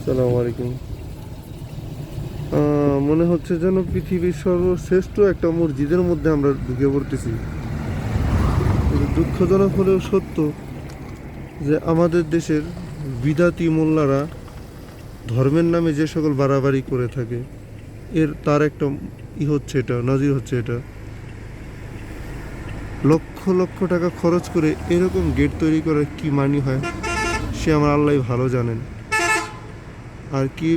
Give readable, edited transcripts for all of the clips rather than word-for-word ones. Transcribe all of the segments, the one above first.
সালাম আলাইকুম। মনে হচ্ছে যেন পৃথিবীর সর্বশ্রেষ্ঠ একটা মসজিদের মধ্যে আমরা ঢুকে পড়তেছি। কিন্তু দুঃখজনক হলেও সত্য যে আমাদের দেশের বিদাতি মোল্লারা ধর্মের নামে যে সকল বাড়াবাড়ি করে থাকে, তার একটা হচ্ছে এটা, নজির হচ্ছে এটা। লক্ষ লক্ষ টাকা খরচ করে এরকম গেট তৈরি করার কি মানি হয়, সে আমার আল্লাহ ভালো জানেন। আর কি,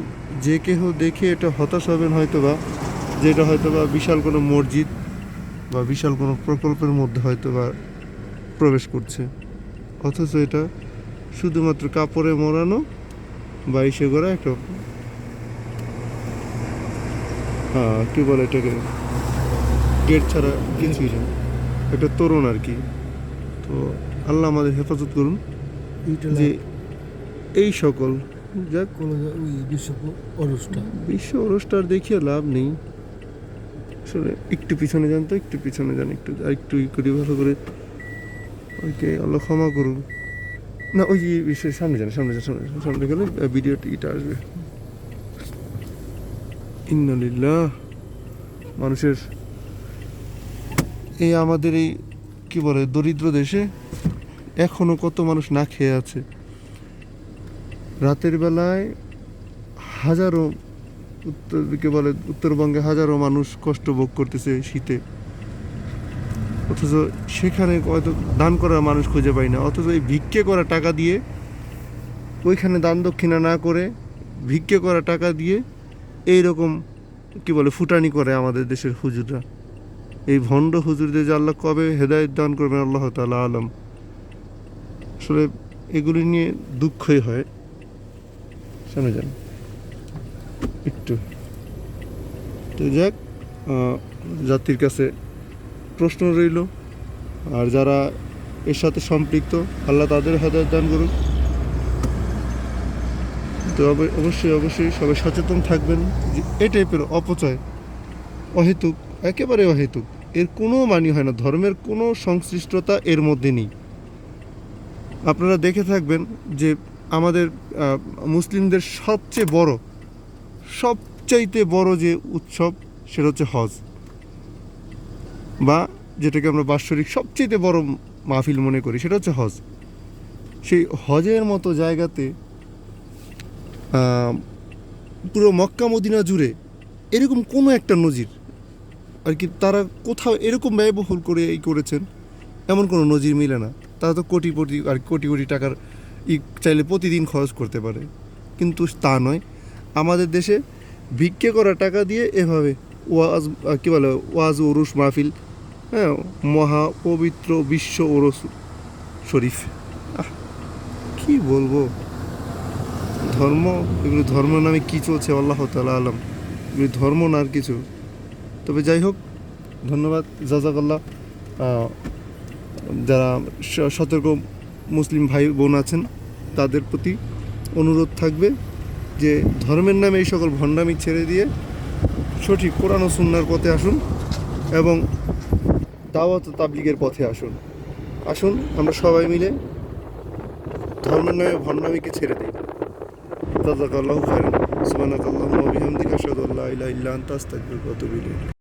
যে কেহ দেখে এটা হতাশ হবেন হয়তোবা, যেটা হয়তোবা বিশাল কোনো মসজিদ বা বিশাল কোনো প্রকল্পের মধ্যে হয়তোবা প্রবেশ করছে, অথচ এটা শুধুমাত্র কাপড়ে মোড়ানো বা ইসে করা একটা কী বলে এটাকে, গেট ছাড়া কিছুই না, একটা তরুণ আর কি। তো আল্লাহ আমাদের হেফাজত করুন যে এই সকল যাক বিশ্ব অনুষ্ঠান দেখিয়ে লাভ নেই আসলে। একটু পিছনে যান তো, একটু পিছনে যান, একটু আর একটু করি ভালো করে। ওইকে আল্লাহ ক্ষমা করুন। না, ওই যে বিশ্বের সামনে যান, সামনে যান, সামনে গেলে ভিডিওটি এটা আসবে। ইন্নালিল্লাহ। মানুষের এই আমাদের এই কি বলে দরিদ্র দেশে এখনো কত মানুষ না খেয়ে আছে। রাতের বেলায় হাজারো উত্তরবঙ্গে হাজারো মানুষ কষ্ট ভোগ করতেছে শীতে, অথচ সেখানে হয়তো দান করার মানুষ খুঁজে পাই না। অথচ এই ভিক্ষে করা টাকা দিয়ে, ওইখানে দান দক্ষিণা না করে ভিক্ষে করা টাকা দিয়ে এইরকম কি বলে ফুটানি করে আমাদের দেশের হুজুররা। এই ভণ্ড হুজুরদের যে আল্লাহ কবে হেদায়েত দান করবেন আল্লাহ তাআলা আলম। আসলে এগুলি নিয়ে দুঃখই হয়। শোনা যান একটু। তো যাক, জাতির কাছে প্রশ্ন রইল, আর যারা এর সাথে সম্পৃক্ত আল্লাহ তাদের হেদায়েত দান করুক। তো অবশ্যই অবশ্যই সবাই সচেতন থাকবেন যে এই টাইপের অপচয় অহেতুক, একেবারে অহেতুক, এর কোনো মানি হয় না। ধর্মের কোনো সংশ্লিষ্টতা এর মধ্যে নেই। আপনারা দেখে থাকবেন যে আমাদের মুসলিমদের সবচাইতে বড় যে উৎসব সেটা হচ্ছে হজ, বা যেটাকে আমরা বাৎসরিক সবচেয়ে বড় মাহফিল মনে করি, সেটা হচ্ছে হজ। সেই হজের মতো জায়গাতে পুরো মক্কা মদিনা জুড়ে এরকম কোনো একটা নজির আর কি, তারা কোথাও এরকম ব্যয়বহুল করে করেছেন এমন কোনো নজির মিলে না। তারা তো কোটি কোটি টাকার চাইলে প্রতিদিন খরচ করতে পারে, কিন্তু তা নয়। আমাদের দেশে ভিক্ষে করা টাকা দিয়ে এভাবে ওয়াজ কী বলে ওয়াজ উরুস মাহফিল, হ্যাঁ, মহা পবিত্র বিশ্ব ওরস শরীফ, কি বলবো, ধর্ম, এগুলো ধর্ম নামে কী চলছে আল্লাহ তাআলা আলম। এগুলি ধর্ম না আর কিছু। তবে যাই হোক, ধন্যবাদ, জাযাকাল্লাহ। যারা সতর্ক মুসলিম ভাই বোন আছেন তাদের প্রতি অনুরোধ থাকবে যে ধর্মের নামে এই সকল ভণ্ডামি ছেড়ে দিয়ে সঠিক কোরআন ও সুন্নাহর পথে আসুন এবং দাওয়াত ও তাবলীগের পথে আসুন। আমরা সবাই মিলে ধর্মের নামে ভণ্ডামিকে ছেড়ে দিই। জাযাকাল্লাহু খাইরান। সুবহানাকাল্লাহুম্মা ওয়া বিহামদিকা আশহাদু আল্লা ইলাহা ইল্লা আনতা আস্তাগফিরুকা ওয়া আতুবু ইলাইক।